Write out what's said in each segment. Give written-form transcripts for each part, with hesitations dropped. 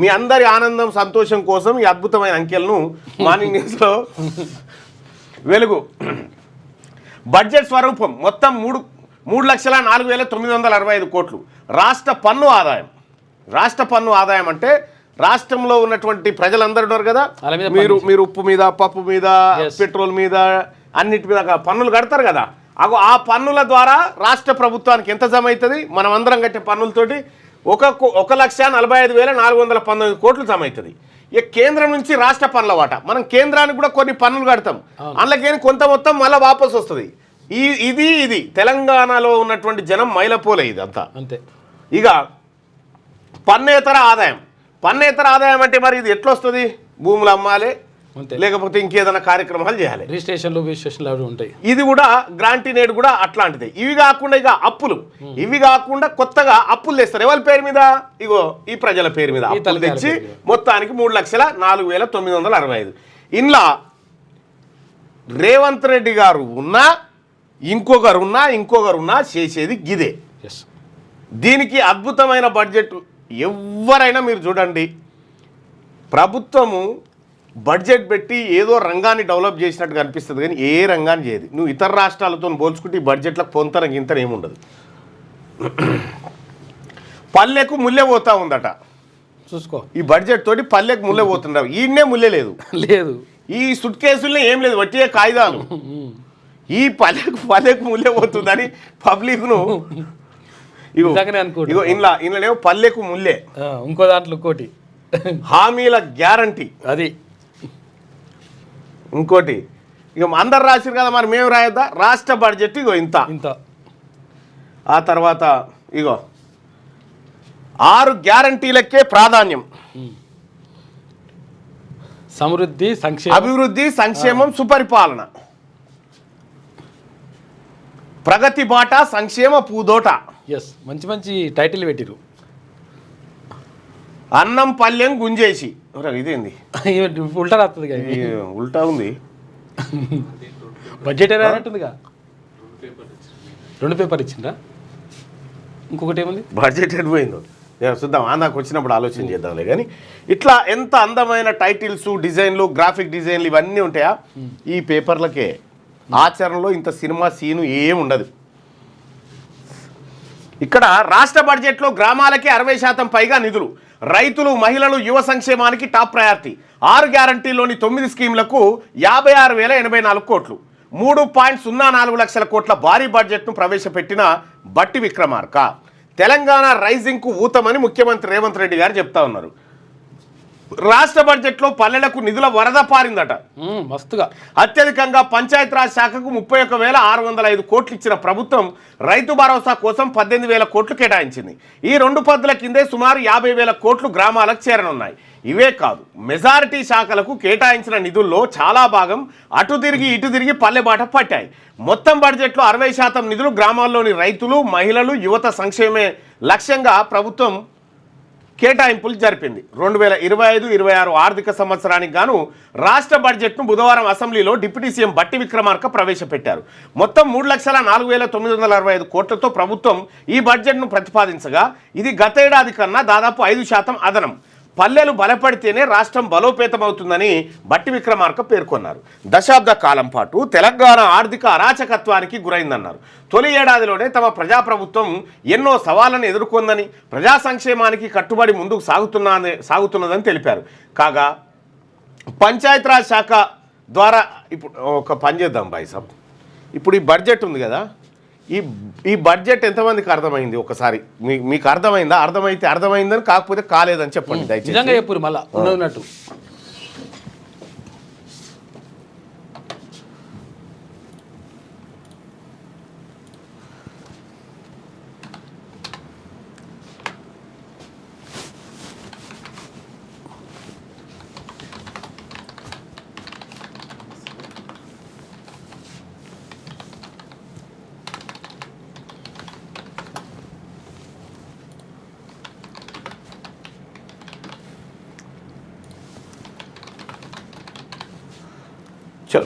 మీ అందరి ఆనందం సంతోషం కోసం ఈ అద్భుతమైన అంకెలను మార్నింగ్ న్యూస్లో వెలుగు. బడ్జెట్ స్వరూపం మొత్తం 3,04,965 కోట్లు. రాష్ట్ర పన్ను ఆదాయం అంటే రాష్ట్రంలో ఉన్నటువంటి ప్రజలందరూ ఉన్నారు కదా, మీరు ఉప్పు మీద, పప్పు మీద, పెట్రోల్ మీద, అన్నిటి మీద పన్నులు కడతారు కదా, ఆ పన్నుల ద్వారా రాష్ట్ర ప్రభుత్వానికి ఎంత జమ అవుతుంది? మనం అందరం కట్టే పన్నులతోటి 1,45,419 కోట్లు జమ అవుతుంది. ఇక కేంద్రం నుంచి రాష్ట్ర పన్నుల వాటా, మనం కేంద్రానికి కూడా కొన్ని పన్నులు కడతాం, అందులోకేని కొంత మొత్తం మళ్ళీ వాపసు వస్తుంది. ఇది తెలంగాణలో ఉన్నటువంటి జనం మైలపోలే ఇదంతా అంతే. ఇక పన్నేతర ఆదాయం అంటే మరి ఇది ఎట్లా వస్తుంది? భూములు అమ్మాలి, లేకపోతే ఇంకేదైనా కార్యక్రమాలు చేయాలి, రిజిస్ట్రేషన్లు అవి ఉంటాయి. ఇది కూడా గ్రాంటీనేడ్ కూడా అట్లాంటిది. ఇవి కాకుండా ఇక అప్పులు, ఇవి కాకుండా కొత్తగా అప్పులు తెస్తారు. ఎవరి పేరు మీద? ఇగో ఈ ప్రజల పేరు మీద అప్పులు తెచ్చి మొత్తానికి 3,04,965. ఇంట్లో రేవంత్ రెడ్డి గారు ఉన్నా ఇంకొకరున్నా చేసేది గిదే. దీనికి అద్భుతమైన బడ్జెట్. ఎవరైనా మీరు చూడండి, ప్రభుత్వము బడ్జెట్ పెట్టి ఏదో రంగాన్ని డెవలప్ చేసినట్టుగా అనిపిస్తుంది, కానీ ఏ రంగాన్ని చేయదు. నువ్వు ఇతర రాష్ట్రాలతో పోల్చుకుంటే ఈ బడ్జెట్లకు పొంతన గింతన ఏముండదు. పల్లెకు ముల్లె పోతా ఉందట, చూసుకో. ఈ బడ్జెట్ తోటి పల్లెకు ముల్లె పోతుండవు. ఈయనే ముల్లె లేదు. ఈ సుట్ కేసుల్లో ఏం లేదు, వట్టియే కాగితాలు. ఈ పల్లెకు ముల్లె పోతుందని పబ్లిక్ను ఇగో ఇంట్లో పల్లెకు ముల్లె, ఇంకో దాంట్లో ఇంకోటి హామీల గ్యారంటీ, అది ఇంకోటి. ఇక అందరు రాసిరు కదా, మరి మేము రాయొద్దా? రాష్ట్ర బడ్జెట్ ఇగో ఇంత. ఆ తర్వాత ఇగో 6 గ్యారంటీలకే ప్రాధాన్యం. అభివృద్ధి, సంక్షేమం, సుపరిపాలన, ప్రగతి బాట, సంక్షేమ పూదోట. మంచి టైటిల్ పెట్టిరు. అన్నం పల్లెం గుంజేసి, ఇదేంది ఉల్టా రాస్తుంది, ఉల్టా ఉంది. బడ్జెట్ రానట్టుందిగా, 2 పేపర్ ఇచ్చిండ్రా. ఇంకొకటి ఏముంది? బడ్జెట్ ఎడిపోయిందో చూద్దాం, ఆందాకు వచ్చినప్పుడు ఆలోచన చేద్దాంలే. కానీ ఇట్లా ఎంత అందమైన టైటిల్స్, డిజైన్లు, గ్రాఫిక్ డిజైన్లు ఇవన్నీ ఉంటాయా ఈ పేపర్లకే. ఆచరణలో ఇంత సినిమా సీను ఏం ఉండదు. ఇక్కడ రాష్ట్ర బడ్జెట్లో గ్రామాలకే 60% పైగా నిధులు. రైతులు, మహిళలు, యువ సంక్షేమానికి టాప్ ప్రయారిటీ. 6 గ్యారంటీలోని 9 స్కీమ్లకు 56,084 కోట్లు. 3.04 లక్షల కోట్ల భారీ బడ్జెట్ను ప్రవేశపెట్టిన బట్టి విక్రమార్క. తెలంగాణ రైజింగ్కు ఊతమని ముఖ్యమంత్రి రేవంత్ రెడ్డి గారు చెప్తా ఉన్నారు. రాష్ట్ర బడ్జెట్లో పల్లెలకు నిధుల వరద పారిందట మస్తుగా. అత్యధికంగా పంచాయతీరాజ్ శాఖకు 31,605 కోట్లు ఇచ్చిన ప్రభుత్వం రైతు భరోసా కోసం 18,000 కోట్లు కేటాయించింది. ఈ 2 పద్ధతుల కిందే సుమారు 50,000 కోట్లు గ్రామాలకు చేరనున్నాయి. ఇవే కాదు, మెజారిటీ శాఖలకు కేటాయించిన నిధుల్లో చాలా భాగం అటు తిరిగి ఇటు తిరిగి పల్లెబాట పట్టాయి. మొత్తం బడ్జెట్లో 60% నిధులు గ్రామాల్లోని రైతులు, మహిళలు, యువత సంక్షేమే లక్ష్యంగా ప్రభుత్వం కేటాయింపులు జరిపింది. 2025-26 ఆర్థిక సంవత్సరానికి గాను రాష్ట్ర బడ్జెట్ను బుధవారం అసెంబ్లీలో డిప్యూటీ సీఎం బట్టి విక్రమార్క ప్రవేశపెట్టారు. మొత్తం 3,04,965 కోట్లతో ప్రభుత్వం ఈ బడ్జెట్ను ప్రతిపాదించగా ఇది గతేడాది కన్నా దాదాపు 5% అదనం. పల్లెలు బలపడితేనే రాష్ట్రం బలోపేతమవుతుందని బట్టి విక్రమార్క పేర్కొన్నారు. దశాబ్ద కాలం పాటు తెలంగాణ ఆర్థిక అరాచకత్వానికి గురైందన్నారు. తొలి ఏడాదిలోనే తమ ప్రజాప్రభుత్వం ఎన్నో సవాళ్లను ఎదుర్కొందని, ప్రజా సంక్షేమానికి కట్టుబడి ముందుకు సాగుతున్నదని తెలిపారు. కాగా పంచాయతీరాజ్ శాఖ ద్వారా ఇప్పుడు ఒక పని చేద్దాం బాయ్ సాబ్, ఇప్పుడు ఈ బడ్జెట్ ఉంది కదా, ఈ బడ్జెట్ ఎంతమందికి అర్థమైంది? ఒకసారి మీకు అర్థమైందా? అర్థమైందని, కాకపోతే కాలేదని చెప్పండి దయచేసి. మళ్ళా ఉన్నట్టు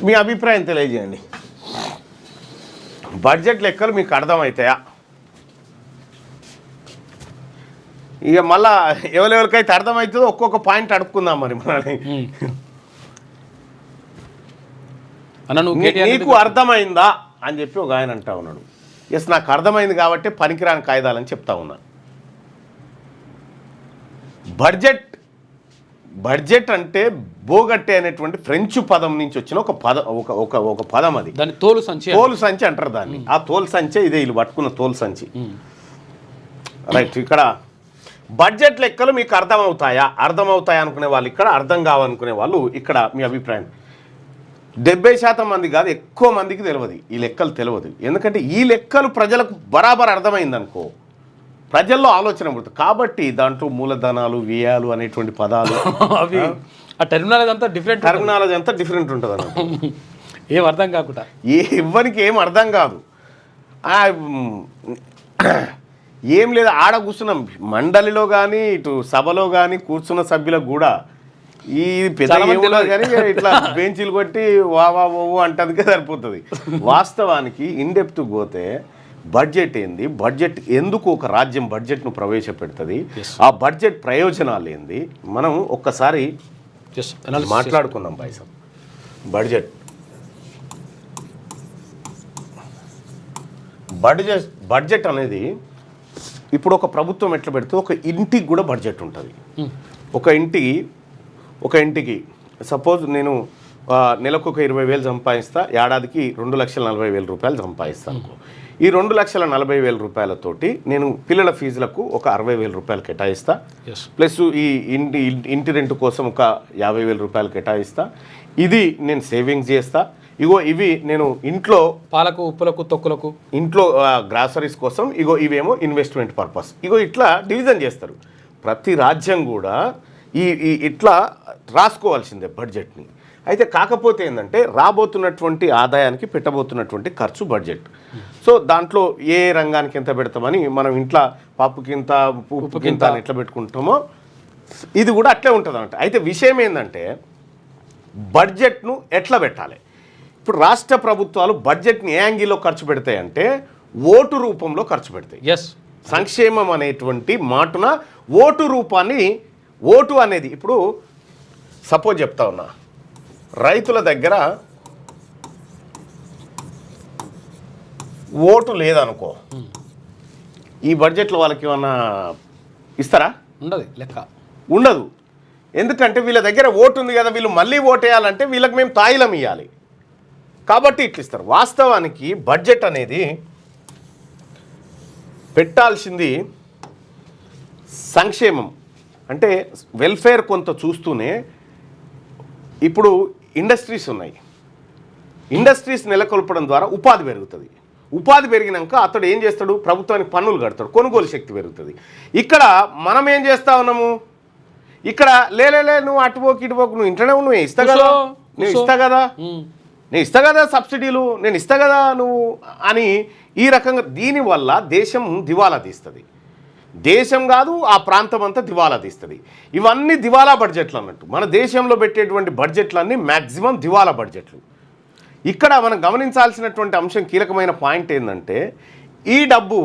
మీ అభిప్రాయం తెలియజేయండి. బడ్జెట్ లెక్కలు మీకు అర్థమవుతాయా? ఇక మళ్ళా ఎవరెవరికైతే అర్థమవుతుందో ఒక్కొక్క పాయింట్ అడుక్కుందాం మరి మనని. అన్న నువ్వు కేటీఆర్ నీకు అర్థమైందా అని చెప్పి ఒక ఆయన అంటా ఉన్నాడు. ఎస్, నాకు అర్థమైంది కాబట్టి పనికిరాని కాయిదాలని చెప్తా ఉన్నా. బడ్జెట్ అంటే బోగట్టే అనేటువంటి ఫ్రెంచ్ పదం నుంచి వచ్చిన ఒక పదం అది. దాని తోలు సంచి అంటారు దాన్ని. ఆ తోలు సంచే ఇదే, వీళ్ళు పట్టుకున్న తోలు సంచి. రైట్. ఇక్కడ బడ్జెట్ లెక్కలు మీకు అర్థమవుతాయా అనుకునే వాళ్ళు ఇక్కడ, అర్థం కావనుకునే వాళ్ళు ఇక్కడ. మీ అభిప్రాయం? 70% మంది కాదు, ఎక్కువ మందికి తెలియదు ఈ లెక్కలు. తెలియదు ఎందుకంటే ఈ లెక్కలు ప్రజలకు బరాబర్ అర్థమైందనుకో, ప్రజల్లో ఆలోచన పుడుతుంది. కాబట్టి దాంట్లో మూలధనాలు, వ్యయాలు అనేటువంటి పదాలు అవి ఆ టెర్మినాలజీ అంతా డిఫరెంట్ ఉంటుంది అన్నమాట. ఏం అర్థం కాకుండా ఎవ్వరికి ఏం అర్థం కాదు. ఏం లేదు, ఆడ కూర్చున్నాం మండలిలో కానీ ఇటు సభలో కానీ కూర్చున్న సభ్యులకు కూడా ఈ పెద్ద కానీ ఇట్లా బెంచీలు కొట్టి వా అంటదికే సరిపోతుంది. వాస్తవానికి ఇన్డెప్త్ పోతే బడ్జెట్ ఏంది, బడ్జెట్ ఎందుకు ఒక రాజ్యం బడ్జెట్ను ప్రవేశపెడుతుంది, ఆ బడ్జెట్ ప్రయోజనాలు ఏంది, మనం ఒక్కసారి మాట్లాడుకుందాం. పైసా బడ్జెట్ అనేది ఇప్పుడు ఒక ప్రభుత్వం ఎట్లా పెడితే ఒక ఇంటికి కూడా బడ్జెట్ ఉంటుంది. ఒక ఇంటికి సపోజ్ నేను నెలకు ఒక 20,000 సంపాదిస్తా, ఏడాదికి 2,40,000 రూపాయలు సంపాదిస్తాను. ఈ 2,40,000 రూపాయలతోటి నేను పిల్లల ఫీజులకు ఒక 60,000 రూపాయలు కేటాయిస్తా, ప్లస్ ఈ ఇంటి రెంట్ కోసం ఒక 50,000 రూపాయలు కేటాయిస్తా. ఇది నేను సేవింగ్స్ చేస్తా. ఇవి నేను ఇంట్లో పాలకు, ఉప్పులకు, తొక్కులకు, ఇంట్లో గ్రాసరీస్ కోసం, ఇవేమో ఇన్వెస్ట్మెంట్ పర్పస్. ఇట్లా డివిజన్ చేస్తారు. ప్రతి రాజ్యం కూడా ఇట్లా రాసుకోవాల్సిందే బడ్జెట్ని. అయితే కాకపోతే ఏంటంటే రాబోతున్నటువంటి ఆదాయానికి పెట్టబోతున్నటువంటి ఖర్చు బడ్జెట్. సో దాంట్లో ఏ రంగానికి ఎంత పెడతామని మనం ఇంట్లో పప్పుకింత ఉప్పుకింత అని ఎట్లా పెట్టుకుంటామో ఇది కూడా అట్లే ఉంటుంది అన్నమాట. అయితే విషయం ఏంటంటే బడ్జెట్ను ఎట్లా పెట్టాలి. ఇప్పుడు రాష్ట్ర ప్రభుత్వాలు బడ్జెట్ని ఏ యాంగిల్లో ఖర్చు పెడతాయంటే ఓటు రూపంలో ఖర్చు పెడతాయి. సంక్షేమం అనేటువంటి మాటున ఓటు రూపాన్ని, ఓటు అనేది ఇప్పుడు సపోజ్ చెప్తా ఉన్నా, రైతుల దగ్గర ఓటు లేదనుకో, ఈ బడ్జెట్లో వాళ్ళకి ఏమన్నా ఇస్తారా? ఉండదు. ఎందుకంటే వీళ్ళ దగ్గర ఓటు ఉంది కదా, వీళ్ళు మళ్ళీ ఓటేయాలంటే వీళ్ళకి మేము తాయిలం ఇవ్వాలి కాబట్టి ఇట్లా ఇస్తారు. వాస్తవానికి బడ్జెట్ అనేది పెట్టాల్సింది సంక్షేమం అంటే వెల్ఫేర్ కొంత చూస్తూనే. ఇప్పుడు ఇండస్ట్రీస్ ఉన్నాయి, ఇండస్ట్రీస్ నెలకొల్పడం ద్వారా ఉపాధి పెరుగుతుంది. ఉపాధి పెరిగినాక అతడు ఏం చేస్తాడు, ప్రభుత్వానికి పన్నులు కడతాడు, కొనుగోలు శక్తి పెరుగుతుంది. ఇక్కడ మనం ఏం చేస్తా ఉన్నాము, ఇక్కడ లేలే నువ్వు అటుపోకి ఇటుపోకు, నువ్వు ఇంట్లోనే నువ్వు ఇస్తా కదా నేను ఇస్తా కదా సబ్సిడీలు, నేను ఇస్తా కదా నువ్వు అని ఈ రకంగా. దీనివల్ల దేశం దివాలా తీస్తుంది. దేశం కాదు, ఆ ప్రాంతం అంతా దివాలా తీస్తుంది. ఇవన్నీ దివాలా బడ్జెట్లు అన్నట్టు. మన దేశంలో పెట్టేటువంటి బడ్జెట్లన్నీ మ్యాక్సిమం దివాలా బడ్జెట్లు. ఇక్కడ మనం గమనించాల్సినటువంటి అంశం, కీలకమైన పాయింట్ ఏంటంటే ఈ డబ్బు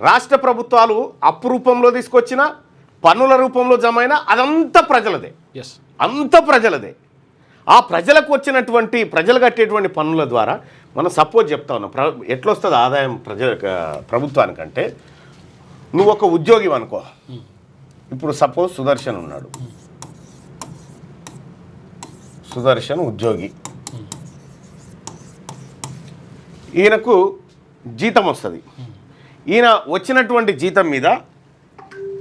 రాష్ట్ర ప్రభుత్వాలు అప్పు రూపంలో తీసుకొచ్చిన, పన్నుల రూపంలో జమ అయినా అదంతా ప్రజలదే. అంతా ప్రజలదే. ఆ ప్రజలకు వచ్చినటువంటి, ప్రజలు కట్టేటువంటి పన్నుల ద్వారా మనం సపోజ్ చెప్తా ఉన్నాం ఎట్లొస్తుంది ఆదాయం ప్రభుత్వానికంటే. నువ్వు ఒక ఉద్యోగి అనుకో, ఇప్పుడు సపోజ్ సుదర్శన్ ఉన్నాడు, సుదర్శన్ ఉద్యోగి, ఈయనకు జీతం వస్తుంది. ఈయన వచ్చినటువంటి జీతం మీద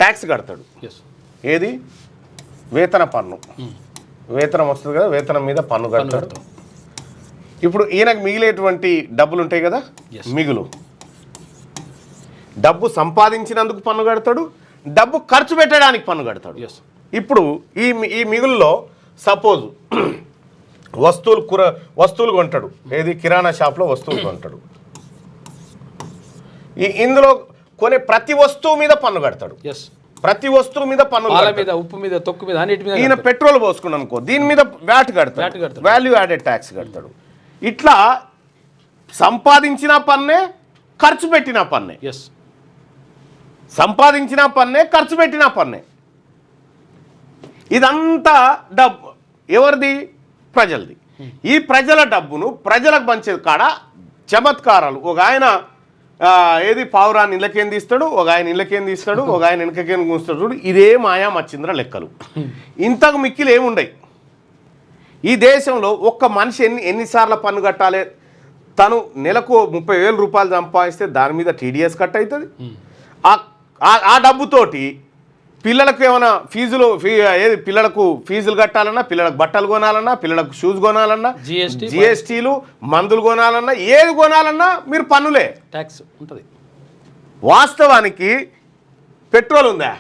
ట్యాక్స్ కడతాడు. ఏది? వేతన పన్ను. వేతనం వస్తుంది కదా, వేతనం మీద పన్ను కడతాడు. ఇప్పుడు ఈయనకు మిగిలేటువంటి డబ్బులు ఉంటాయి కదా, మిగులు డబ్బు సంపాదించినందుకు పన్ను కడతాడు, డబ్బు ఖర్చు పెట్టడానికి పన్ను కడతాడు. ఇప్పుడు ఈ మిగుల్లో సపోజ్ వస్తువులు కొంటాడు. ఏది? కిరాణా షాప్లో వస్తువులు కొంటాడు. ఇందులో కొనే ప్రతి వస్తువు మీద పన్ను కడతాడు. ప్రతి వస్తువు మీద పన్ను, ఉప్పు మీద, తొక్కు మీద, అన్నిటి మీద. ఈయన పెట్రోల్ పోసుకున్నాను అనుకో, దీని మీద వ్యాట్ కడతాడు, వాల్యూ యాడెడ్ ట్యాక్స్ కడతాడు. ఇట్లా సంపాదించిన పన్నే, ఖర్చు పెట్టిన పన్నే. సంపాదించిన పన్నే, ఖర్చు పెట్టిన పన్నే. ఇదంతా డబ్బు ఎవరిది? ప్రజలది. ఈ ప్రజల డబ్బును ప్రజలకు పంచేది కాడ చమత్కారాలు. ఒక ఆయన ఏది పావురాన్ని ఇళ్ళకేం తీస్తాడు, ఒక ఆయన ఇళ్ళకేం తీస్తాడు, ఒక ఆయన వెనకకేం కూస్తాడు. చూడు, ఇదే మాయా మచ్చింద్ర లెక్కలు. ఇంతకు మిక్కిలు ఏముండయి. ఈ దేశంలో ఒక్క మనిషి ఎన్నిసార్లు పన్ను కట్టాలి? తను నెలకు 30,000 రూపాయలు సంపాదిస్తే దాని మీద టీడీఎస్ కట్ అవుతుంది. ఆ డబ్బుతోటి పిల్లలకు ఏమైనా పిల్లలకు ఫీజులు కట్టాలన్నా, పిల్లలకు బట్టలు కొనాలన్నా, పిల్లలకు షూస్ కొనాలన్నా, జిఎస్టీలు, మందులు కొనాలన్నా, ఏది కొనాలన్నా మీరు పన్నులే, ట్యాక్స్ ఉంటుంది. వాస్తవానికి పెట్రోల్ ఉందా?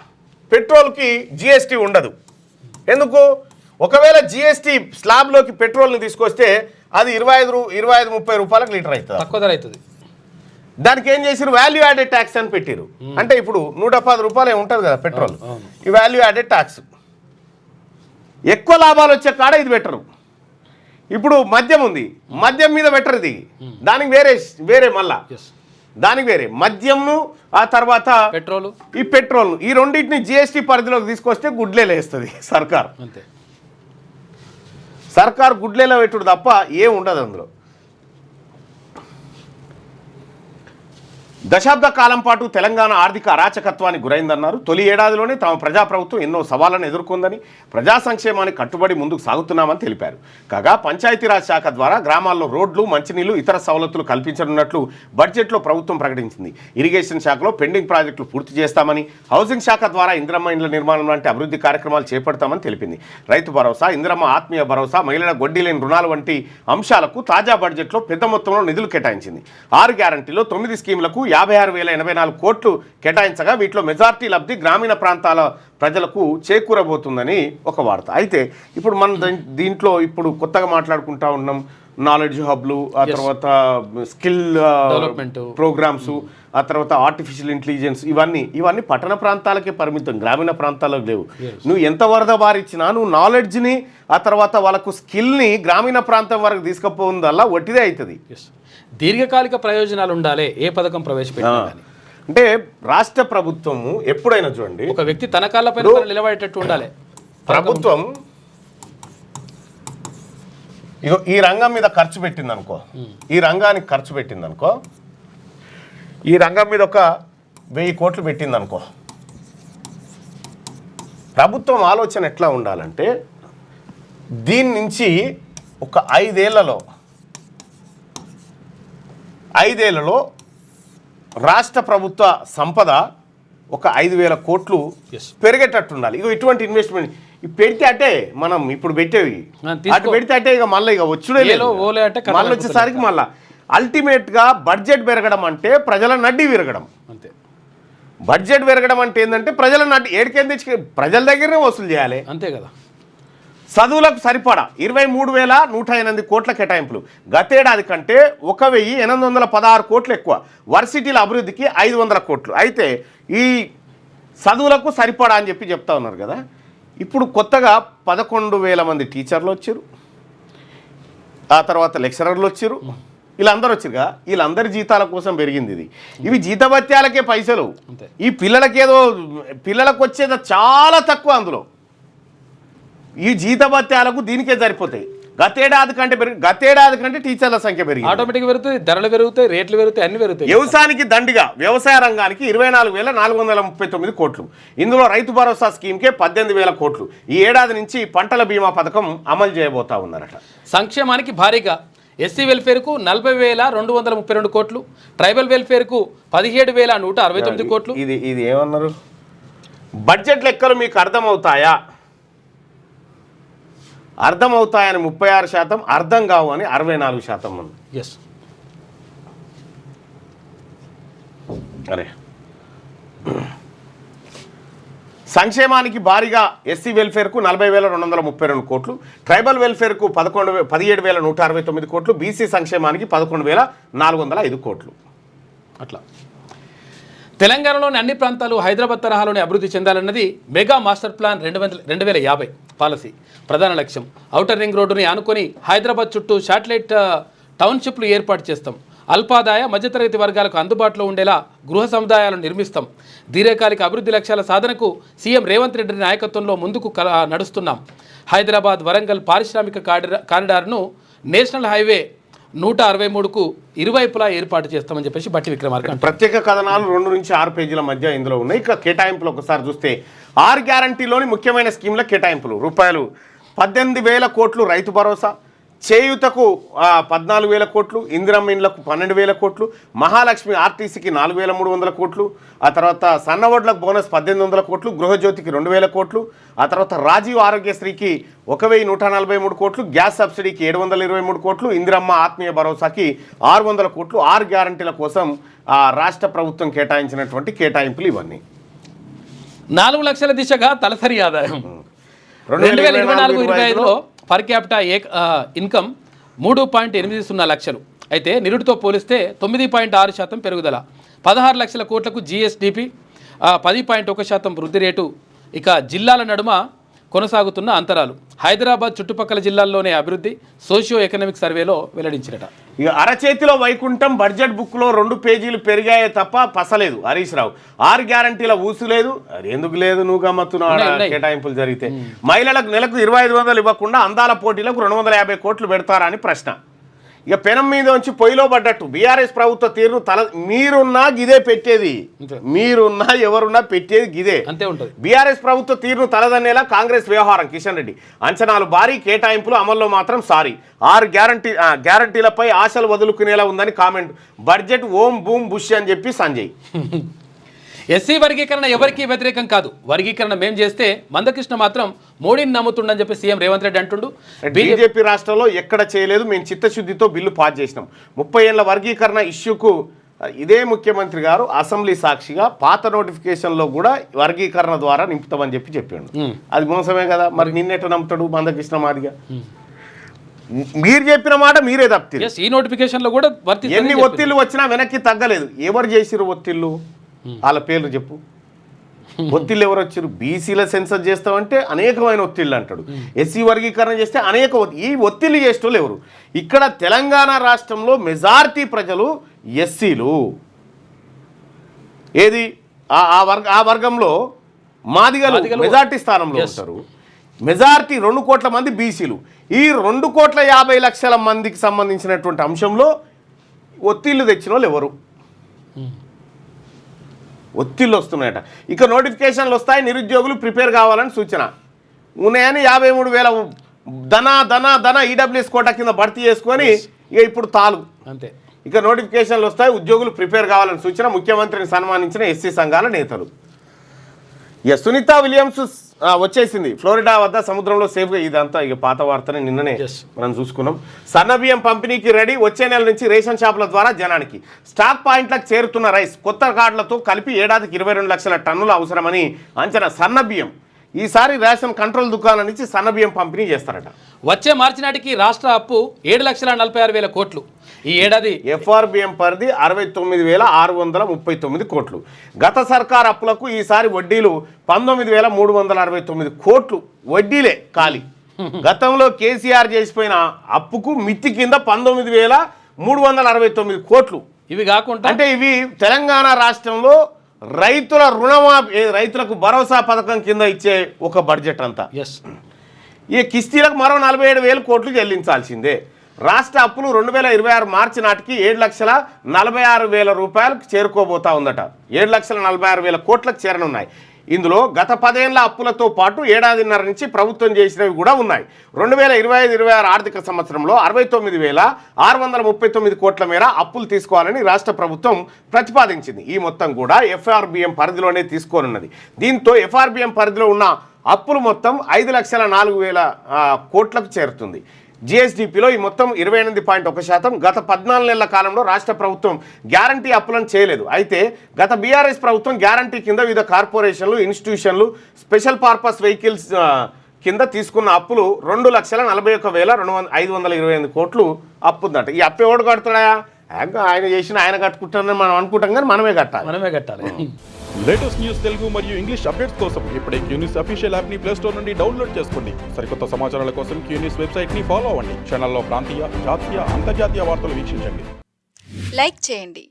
పెట్రోల్కి జిఎస్టీ ఉండదు. ఎందుకు? ఒకవేళ జిఎస్టీ స్లాబ్లోకి పెట్రోల్ని తీసుకొస్తే అది 25-30 రూపాయలకు లీటర్ అవుతుంది, తక్కువ ధర అవుతుంది. దానికి ఏం చేసారు? వాల్యూ యాడెడ్ ట్యాక్స్ అని పెట్టారు. అంటే ఇప్పుడు 110 రూపాయలు ఉంటుంది కదా పెట్రోల్, ఈ వాల్యూ యాడెడ్ ట్యాక్స్. ఎక్కువ లాభాలు వచ్చే కాడ ఇది పెట్టరు. ఇప్పుడు మద్యం ఉంది, మద్యం మీద పెట్టరు ఇది, దానికి వేరే మళ్ళా దానికి వేరే మద్యంను, ఆ తర్వాత పెట్రోల్, ఈ పెట్రోల్, ఈ రెండింటిని జిఎస్టీ పరిధిలోకి తీసుకొస్తే గుడ్లేలో వేస్తుంది సర్కార్. అంతే, సర్కార్ గుడ్లేలో పెట్టుడు తప్ప ఏం ఉండదు అందులో. దశాబ్ద కాలం పాటు తెలంగాణ ఆర్థిక అరాచకత్వానికి గురైందన్నారు. తొలి ఏడాదిలోనే తమ ప్రజాప్రభుత్వం ఎన్నో సవాళ్లను ఎదుర్కొందని, ప్రజా సంక్షేమానికి కట్టుబడి ముందుకు సాగుతున్నామని తెలిపారు. కాగా పంచాయతీరాజ్ శాఖ ద్వారా గ్రామాల్లో రోడ్లు, మంచినీళ్లు, ఇతర సవలతులు కల్పించనున్నట్లు బడ్జెట్లో ప్రభుత్వం ప్రకటించింది. ఇరిగేషన్ శాఖలో పెండింగ్ ప్రాజెక్టులు పూర్తి చేస్తామని, హౌసింగ్ శాఖ ద్వారా ఇందిరమ్మ ఇండ్ల నిర్మాణం లాంటి అభివృద్ధి కార్యక్రమాలు చేపడతామని తెలిపింది. రైతు భరోసా, ఇందిరమ్మ ఆత్మీయ భరోసా, మహిళల వడ్డీ లేని రుణాలు వంటి అంశాలకు తాజా బడ్జెట్లో పెద్ద మొత్తంలో నిధులు కేటాయించింది. 6 గ్యారంటీలో 9 స్కీములకు 56,084 కోట్లు కేటాయించగా వీటిలో మెజార్టీ లబ్ధి గ్రామీణ ప్రాంతాల ప్రజలకు చేకూరబోతుందని ఒక వార్త. అయితే ఇప్పుడు మనం దీంట్లో ఇప్పుడు కొత్తగా మాట్లాడుకుంటా ఉన్నాం నాలెడ్జ్ హబ్లు, ఆ తర్వాత స్కిల్ డెవలప్మెంట్ ప్రోగ్రామ్స్, ఆ తర్వాత ఆర్టిఫిషియల్ ఇంటెలిజెన్స్, ఇవన్నీ పట్టణ ప్రాంతాలకే పరిమితం, గ్రామీణ ప్రాంతాలకు లేవు. నువ్వు ఎంత వరద బారిచ్చినా నువ్వు నాలెడ్జ్ని, ఆ తర్వాత వాళ్ళకు స్కిల్ని గ్రామీణ ప్రాంతం వరకు తీసుకుపోవడం ఒట్టిదే అవుతుంది. దీర్ఘకాలిక ప్రయోజనాలు ఉండాలి ఏ పథకం ప్రవేశపెట్టాలి అంటే రాష్ట్ర ప్రభుత్వము ఎప్పుడైనా చూడండి, ఒక వ్యక్తి తన కాళ్ళపైన నిలబడేటట్టు ఉండాలి. ప్రభుత్వం ఈ రంగం మీద ఖర్చు పెట్టింది అనుకో, ఈ రంగానికి ఖర్చు పెట్టింది అనుకో, ఈ రంగం మీద ఒక 1000 కోట్లు పెట్టింది అనుకో, ప్రభుత్వం ఆలోచన ఎట్లా ఉండాలంటే దీని నుంచి ఒక 5 ఏళ్లలో రాష్ట్ర ప్రభుత్వ సంపద ఒక 5,000 కోట్లు పెరిగేటట్టు ఉండాలి. ఇక ఇటువంటి ఇన్వెస్ట్మెంట్ పెడితే అంటే మనం ఇప్పుడు పెట్టేవి అటు పెడితే అంటే ఇక మళ్ళీ వచ్చుడే లేదు, మళ్ళీ వచ్చేసరికి మళ్ళీ అల్టిమేట్గా బడ్జెట్ పెరగడం అంటే ప్రజల నడ్డి విరగడం. అంతే, బడ్జెట్ పెరగడం అంటే ఏంటంటే ప్రజల నడ్డి ఏడికేం తెచ్చి ప్రజల దగ్గరనే వసూలు చేయాలి. అంతే కదా. చదువులకు సరిపడా 23,108 కోట్ల కేటాయింపులు, గతేడాది కంటే 1,816 కోట్లు ఎక్కువ. వర్సిటీల అభివృద్ధికి 500 కోట్లు. అయితే ఈ చదువులకు సరిపడా అని చెప్తా ఉన్నారు కదా. ఇప్పుడు కొత్తగా 11,000 మంది టీచర్లు వచ్చారు, ఆ తర్వాత లెక్చరర్లు వచ్చారు, వీళ్ళందరూ వచ్చారుగా. వీళ్ళందరి జీతాల కోసం పెరిగింది ఇది. ఇవి జీతభత్యాలకే పైసలు. ఈ పిల్లలకు వచ్చేది చాలా తక్కువ. అందులో ఈ జీతభత్యాలకు దీనికే సరిపోతాయి. గతేడాది కంటే టీచర్ల సంఖ్య పెరిగింది. ఆటోమేటిక్గా పెరుగుతాయి, ధరలు పెరుగుతాయి, రేట్లు పెరుగుతాయి, అన్ని పెరుగుతాయి. వ్యవసాయానికి దండిగా వ్యవసాయ రంగానికి 24,439 కోట్లు. ఇందులో రైతు భరోసా స్కీమ్కే 18,000 కోట్లు. ఈ ఏడాది నుంచి పంటల బీమా పథకం అమలు చేయబోతా ఉన్నారట. సంక్షేమానికి భారీగా ఎస్సీ వెల్ఫేర్కు 40,232 కోట్లు, ట్రైబల్ వెల్ఫేర్కు 17,169 కోట్లు. ఇది ఏమన్నారు? బడ్జెట్ లెక్కలు మీకు అర్థమవుతాయా? అర్థమవుతాయని 36%, అర్థం కావు అని 64% ఉంది. ఎస్, అరే సంక్షేమానికి భారీగా ఎస్సీ వెల్ఫేర్కు 40,232 కోట్లు, ట్రైబల్ వెల్ఫేర్కు 17,169 కోట్లు, బీసీ సంక్షేమానికి 11,405 కోట్లు. అట్లా తెలంగాణలోని అన్ని ప్రాంతాలు హైదరాబాద్ తరహాలోనే అభివృద్ధి చెందాలన్నది మెగా మాస్టర్ ప్లాన్ 2050 పాలసీ ప్రధాన లక్ష్యం. ఔటర్ రింగ్ రోడ్డుని ఆనుకొని హైదరాబాద్ చుట్టూ శాటిలైట్ టౌన్షిప్లు ఏర్పాటు చేస్తాం. అల్పాదాయ మధ్యతరగతి వర్గాలకు అందుబాటులో ఉండేలా గృహ సముదాయాలను నిర్మిస్తాం. దీర్ఘకాలిక అభివృద్ధి లక్ష్యాల సాధనకు సీఎం రేవంత్ రెడ్డి నాయకత్వంలో ముందుకు నడుస్తున్నాం. హైదరాబాద్ వరంగల్ పారిశ్రామిక కారిడార్ను నేషనల్ హైవే 163కు ఇరువైపులా ఏర్పాటు చేస్తామని చెప్పేసి బట్టి విక్రమార్క అంటారు. ప్రత్యేక కథనాలు 2 నుంచి 6 పేజీల మధ్య ఇందులో ఉన్నాయి. ఇక కేటాయింపులు ఒకసారి చూస్తే 6 గ్యారంటీలోని ముఖ్యమైన స్కీమ్ల కేటాయింపులు రూపాయలు 18,000 కోట్లు రైతు భరోసా, చేయూతకు 14,000 కోట్లు, ఇందిరమ్మ ఇండ్లకు 12,000 కోట్లు, మహాలక్ష్మి ఆర్టీసీకి 4,300 కోట్లు, ఆ తర్వాత సన్నవడ్లకు బోనస్ 1,800 కోట్లు, గృహజ్యోతికి 2,000 కోట్లు, ఆ తర్వాత రాజీవ్ ఆరోగ్యశ్రీకి 1,143 కోట్లు, గ్యాస్ సబ్సిడీకి 723 కోట్లు, ఇందిరమ్మ ఆత్మీయ భరోసాకి 600 కోట్లు. 6 గ్యారంటీల కోసం రాష్ట్ర ప్రభుత్వం కేటాయించినటువంటి కేటాయింపులు ఇవన్నీ. 4 లక్షల దిశగా తలసరి ఆదాయం 2024-25లో పర్ క్యాపిటా ఇన్కమ్ 3.80 లక్షలు అయితే నిరుడితో పోలిస్తే 9.6% పెరుగుదల, 16 లక్షల కోట్లకు జీఎస్డిపి, 10.1% వృద్ధి రేటు. ఇక జిల్లాల నడుమ కొనసాగుతున్న అంతరాలు, హైదరాబాద్ చుట్టుపక్కల జిల్లాల్లోనే అభివృద్ధి సోషియో ఎకనామిక్ సర్వేలో వెల్లడించినట. ఇక అరచేతిలో వైకుంఠం బడ్జెట్ బుక్లో 2 పేజీలు పెరిగాయే తప్ప పసలేదు హరీష్ రావు. 6 గ్యారంటీల ఊసు లేదు. అది ఎందుకు లేదు, నువ్వు గమ్మత్తున్నావు. కేటాయింపులు జరిగితే మహిళలకు నెలకు 2,500 ఇవ్వకుండా అందాల పోటీలకు 250 కోట్లు పెడతారా అని ప్రశ్న. ఇక పెనం మీద వచ్చి పొయ్యిలో పడ్డట్టు బీఆర్ఎస్ ప్రభుత్వ తీరును మీరున్నా గిదే పెట్టేది, మీరున్నా ఎవరున్నా పెట్టేది గిదే అంతే ఉంటుంది. బీఆర్ఎస్ ప్రభుత్వ తీరును తలదన్నేలా కాంగ్రెస్ వ్యవహారం. కిషన్ రెడ్డి అంచనాలు భారీ, కేటాయింపులు అమల్లో మాత్రం సారీ. 6 గ్యారంటీలపై ఆశలు వదులుకునేలా ఉందని కామెంట్. బడ్జెట్ ఓం బూమ్ బుష్ అని చెప్పి సంజయ్. ఎస్సీ వర్గీకరణ ఎవరికీ వ్యతిరేకం కాదు, వర్గీకరణ మేం చేస్తే మందకృష్ణ మాత్రం మోడీని నమ్ముతుండని చెప్పి సీఎం రేవంత్ రెడ్డి అంటుండు. బీజేపీ రాష్ట్రంలో ఎక్కడ చేయలేదు, మేము చిత్తశుద్ధితో బిల్లు పాస్ చేసినాం. 30 ఏళ్ల వర్గీకరణ ఇష్యూకు ఇదే ముఖ్యమంత్రి గారు అసెంబ్లీ సాక్షిగా పాత నోటిఫికేషన్లో కూడా వర్గీకరణ ద్వారా నింపుతామని చెప్పి చెప్పాడు. అది మోసమే కదా, మరి నిన్నెట నమ్ముతాడు మందకృష్ణ మాదిగా? మీరు చెప్పిన మాట మీరే తప్పితే ఈ నోటిఫికేషన్లో కూడా ఎన్ని ఒత్తిళ్లు వచ్చినా వెనక్కి తగ్గలేదు. ఎవరు చేసిరు ఒత్తిళ్లు? వాళ్ళ పేర్లు చెప్పు. ఒత్తిళ్ళు ఎవరు వచ్చారు? బీసీల సెన్సస్ చేస్తామంటే అనేకమైన ఒత్తిళ్ళు అంటాడు, ఎస్సీ వర్గీకరణ చేస్తే అనేక ఈ ఒత్తిళ్ళు చేసేటోళ్ళు ఎవరు? ఇక్కడ తెలంగాణ రాష్ట్రంలో మెజారిటీ ప్రజలు ఎస్సీలు. ఏది ఆ వర్గంలో మాదిగలు మెజారిటీ స్థానంలో ఉంటారు. మెజారిటీ 2 కోట్ల మంది బీసీలు. ఈ 2,50,00,000 మందికి సంబంధించినటువంటి అంశంలో ఒత్తిళ్ళు తెచ్చిన వాళ్ళు ఎవరు? ఒత్తిళ్ళు వస్తున్నాయట. ఇక నోటిఫికేషన్లు వస్తాయి, నిరుద్యోగులు ప్రిపేర్ కావాలని సూచన. ఉన్నాయని 53,000 ధన ఈడబ్ల్యూఎస్ కోటా కింద భర్తీ చేసుకొని ఇక ఇప్పుడు తాలు అంతే. ఇక నోటిఫికేషన్లు వస్తాయి, ఉద్యోగులు ప్రిపేర్ కావాలని సూచన. ముఖ్యమంత్రిని సన్మానించిన ఎస్సీ సంఘాల నేతలు. ఇక సునీత విలియమ్స్ వచ్చేసింది ఫ్లోరిడా వద్ద సముద్రంలో సేఫ్గా. ఇదంతా ఇక పాత వార్తనే, నిన్ననే మనం చూసుకున్నాం. సన్నబియ్యం పంపిణీకి రెడీ, వచ్చే నెల నుంచి రేషన్ షాపుల ద్వారా జనానికి. స్టాక్ పాయింట్లకు చేరుతున్న రైస్, కొత్త కార్డులతో కలిపి ఏడాదికి 22 లక్షల టన్నులు అవసరమని అంచనా. సన్నబియ్యం ఈసారి రేషన్ కంట్రోల్ దుకాణాల నుంచి సన్నబియ్యం పంపిణీ చేస్తారట. వచ్చే మార్చి నాటికి రాష్ట్ర అప్పు 7,46,600 కోట్లు. ఈ ఏడాది ఎఫ్ఆర్బిఎం పరిధి 69,639 కోట్లు. గత సర్కార్ అప్పులకు ఈసారి వడ్డీలు 19,369 కోట్లు. వడ్డీలే ఖాళీ. గతంలో కేసీఆర్ చేసిపోయిన అప్పుకు మిత్తి కింద 19,369 కోట్లు. ఇవి కాకుండా అంటే ఇవి తెలంగాణ రాష్ట్రంలో రైతులకు భరోసా పథకం కింద ఇచ్చే ఒక బడ్జెట్ అంతా. ఈ కిస్తీలకు మరో 47,000 కోట్లు చెల్లించాల్సిందే. రాష్ట్ర అప్పులు 2026 మార్చి నాటికి 7,46,000 రూపాయలకు చేరుకోబోతా ఉందట. 7,46,000 కోట్లకు చేరనున్నాయి. ఇందులో గత 10 ఏళ్ల అప్పులతో పాటు ఏడాదిన్నర నుంచి ప్రభుత్వం చేసినవి కూడా ఉన్నాయి. 2025-26 ఆర్థిక సంవత్సరంలో 69,639 కోట్ల మేర అప్పులు తీసుకోవాలని రాష్ట్ర ప్రభుత్వం ప్రతిపాదించింది. ఈ మొత్తం కూడా ఎఫ్ఆర్బిఎం పరిధిలోనే తీసుకోనున్నది. దీంతో ఎఫ్ఆర్బిఎం పరిధిలో ఉన్న అప్పులు మొత్తం 5,04,000 కోట్లకు చేరుతుంది. జిఎస్డిపిలో ఈ మొత్తం 28.1%. గత 14 నెలల కాలంలో రాష్ట్ర ప్రభుత్వం గ్యారంటీ అప్పులను చేయలేదు. అయితే గత బీఆర్ఎస్ ప్రభుత్వం గ్యారంటీ కింద వివిధ కార్పొరేషన్లు, ఇన్స్టిట్యూషన్లు, స్పెషల్ పర్పస్ వెహికల్స్ కింద తీసుకున్న అప్పులు 2,41,528 కోట్లు అప్పు ఉందట. ఈ అప్పు ఎవడు కడుతున్నాడా? ఆయన చేసిన ఆయన కట్టుకుంటారని మనం అనుకుంటాం, కానీ మనమే కట్టాలి. లేటెస్ట్ న్యూస్ తెలుగు మరియు ఇంగ్లీష్ అప్డేట్స్ కోసం ఇప్పుడే క్యూన్యూస్ అఫీషియల్ యాప్ ని ప్లే స్టోర్ నుండి డౌన్లోడ్ చేసుకోండి. సరికొత్త సమాచారాల కోసం క్యూన్యూస్ వెబ్సైట్ ని ఫాలో అవ్వండి. ఛానల్లో ప్రాంతీయ, జాతీయ, అంతర్జాతీయ వార్తలు వీక్షించండి. లైక్ చేయండి.